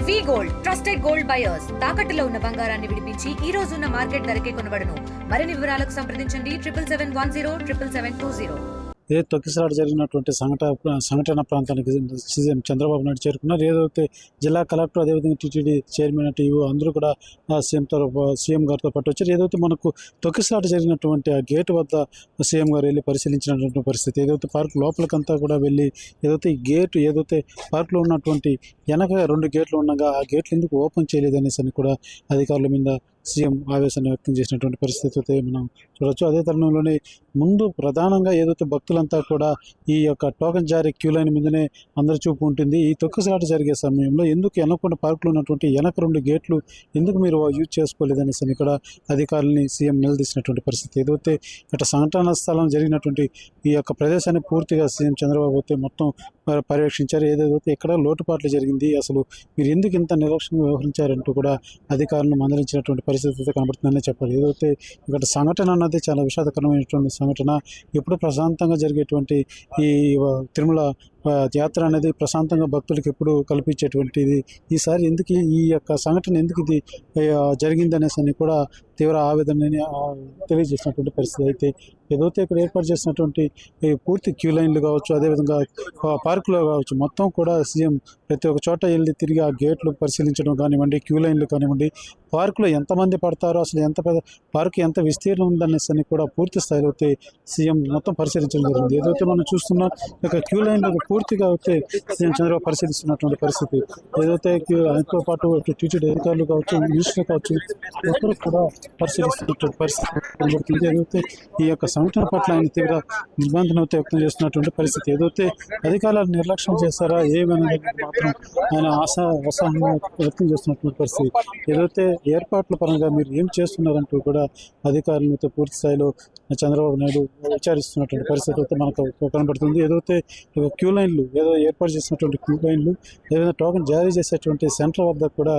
వి gold trusted gold buyers తాకట్టులో ఉన్న బంగారాన్ని విడిపించి ఈ రోజు ఉన్న మార్కెట్ ధరకే కొనబడును. మరిన్ని వివరాలకు సంప్రదించండి 7710 తొక్కిసలాట జరిగినటువంటి సంఘటన ప్రాంతానికి సీఎం చంద్రబాబు నాయుడు చేరుకున్నారు. ఏదైతే జిల్లా కలెక్టర్ అదేవిధంగా టీటీడీ చైర్మన్ టీవీ అందరూ కూడా సీఎం గారితో పాటు వచ్చారు. ఏదైతే మనకు తొక్కిసలాట జరిగినటువంటి ఆ గేటు వద్ద సీఎం గారు వెళ్ళి పరిశీలించినటువంటి పరిస్థితి, ఏదైతే పార్క్ లోపలికంతా కూడా వెళ్ళి ఏదైతే ఈ గేటు ఏదైతే పార్క్లో ఉన్నటువంటి వెనక 2 గేట్లు ఉండగా ఆ గేట్లు ఎందుకు ఓపెన్ చేయలేదనేసి అని కూడా అధికారుల మీద సీఎం ఆవేశాన్ని వ్యక్తం చేసినటువంటి పరిస్థితి అయితే మనం చూడవచ్చు. అదే తరుణంలోనే ముందు ప్రధానంగా ఏదైతే భక్తులంతా కూడా ఈ యొక్క టోకెన్ జారీ క్యూ లైన్ మీదనే అందరి చూపు ఉంటుంది. ఈ తొక్కిసలాట జరిగే సమయంలో ఎందుకు వెనకుండా పార్కులో ఉన్నటువంటి వెనక 2 గేట్లు ఎందుకు మీరు యూజ్ చేసుకోలేదనేసి ఇక్కడ అధికారులని సీఎం నిలదీసినటువంటి పరిస్థితి. ఏదైతే ఇట్లా సంఘటన స్థలం జరిగినటువంటి ఈ యొక్క ప్రదేశాన్ని పూర్తిగా సీఎం చంద్రబాబు అయితే మొత్తం పర్యవేక్షించారు. ఏదైతే ఎక్కడ లోటుపాట్లు జరిగింది, అసలు మీరు ఎందుకు ఇంత నిర్లక్ష్యంగా వ్యవహరించారంటూ కూడా అధికారులను మందలించినటువంటి పరిస్థితి అయితే కనబడుతుందనే చెప్పాలి. ఏదైతే ఇక్కడ సంఘటన అన్నది చాలా విషాదకరమైనటువంటి సంఘటన. ఎప్పుడు ప్రశాంతంగా జరిగేటువంటి ఈ తిరుమల యాత్ర అనేది ప్రశాంతంగా భక్తులకు ఎప్పుడు కల్పించేటువంటిది. ఈసారి ఎందుకు ఈ యొక్క సంఘటన ఎందుకు ఇది జరిగిందనేసి అని కూడా తీవ్ర ఆవేదనని తెలియజేసినటువంటి పరిస్థితి. అయితే ఏదైతే ఇక్కడ ఏర్పాటు చేసినటువంటి పూర్తి క్యూ లైన్లు కావచ్చు, అదేవిధంగా పార్కులో కావచ్చు, మొత్తం కూడా సీఎం ప్రతి ఒక్క చోట వెళ్ళి తిరిగి ఆ గేట్లు పరిశీలించడం కానివ్వండి, క్యూ లైన్లు కానివ్వండి, పార్కులో ఎంతమంది పడతారో, అసలు ఎంత పెద్ద పార్కు ఎంత విస్తీర్ణం ఉందనేసి అని కూడా పూర్తి స్థాయిలో అయితే సీఎం మొత్తం పరిశీలించడం జరిగింది. ఏదైతే మనం చూస్తున్నాం ఇక క్యూ లైన్లో పూర్తిగా అయితే సీఎం చంద్రబాబు పరిశీలిస్తున్నటువంటి పరిస్థితి. ఏదైతే ఆయనతో పాటు టీటీడీ అధికారులు కావచ్చు, మినిస్టర్లు కావచ్చు, ఒక్కరు కూడా పరిశీలిస్తున్నటువంటి పరిస్థితి కనబడుతుంది. ఏదైతే ఈ యొక్క సంఘటన పట్ల ఆయన తీవ్ర నిర్బంధన అయితే వ్యక్తం చేస్తున్నటువంటి పరిస్థితి. ఏదైతే అధికారులు నిర్లక్ష్యం చేస్తారా ఏమనేది మాత్రం ఆయన అసహనం వ్యక్తం చేస్తున్నటువంటి పరిస్థితి. ఏదైతే ఏర్పాట్ల పరంగా మీరు ఏం చేస్తున్నారంటూ కూడా అధికారులతో పూర్తి స్థాయిలో చంద్రబాబు నాయుడు విచారిస్తున్నటువంటి పరిస్థితి అయితే మనకు కనబడుతుంది. ఏదైతే క్యూ లైన్లు ఏర్పాటు చేసినటువంటి క్యూ లైన్లు, ఏదైనా టోకెన్ జారీ చేసేటువంటి సెంటర్ వద్ద కూడా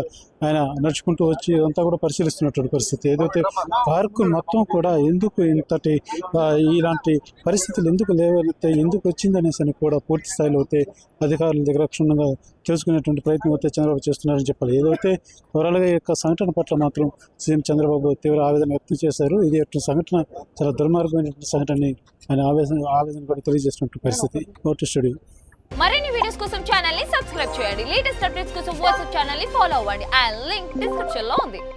ఆయన నడుచుకుంటూ వచ్చి ఇదంతా కూడా పరిశీలిస్తున్నటువంటి పరిస్థితి. ఏదైతే పార్కు మొత్తం కూడా ఎందుకు ఇంతటి ఇలాంటి పరిస్థితులు ఎందుకు లేవనైతే ఎందుకు వచ్చిందనేసి అని కూడా పూర్తి స్థాయిలో అయితే అధికారుల దగ్గర క్షుణ్ణంగా తెలుసుకునేటువంటి ప్రయత్నం అయితే చంద్రబాబు చేస్తున్నారని చెప్పాలి. ఏదైతే ఓవరాల్గా ఈ యొక్క సంఘటన పట్ల మాత్రం సీఎం చంద్రబాబు తీవ్ర ఆవేదన వ్యక్తం చేశారు. ఇది సంఘటన చాలా దుర్మార్గమైనటువంటి సంఘటనని ఆయన ఆవేదన కూడా తెలియజేస్తున్నటువంటి పరిస్థితి. Vote studio. మరిన్ని వీడియోస్ కోసం ఛానల్ ని సబ్స్క్రైబ్ చేయండి. లేటెస్ట్ అప్డేట్స్ కోసం వాట్సాప్ ఛానల్ ని ఫాలో అవ్వండి. ఆ లింక్ డిస్క్రిప్షన్ లో ఉంది.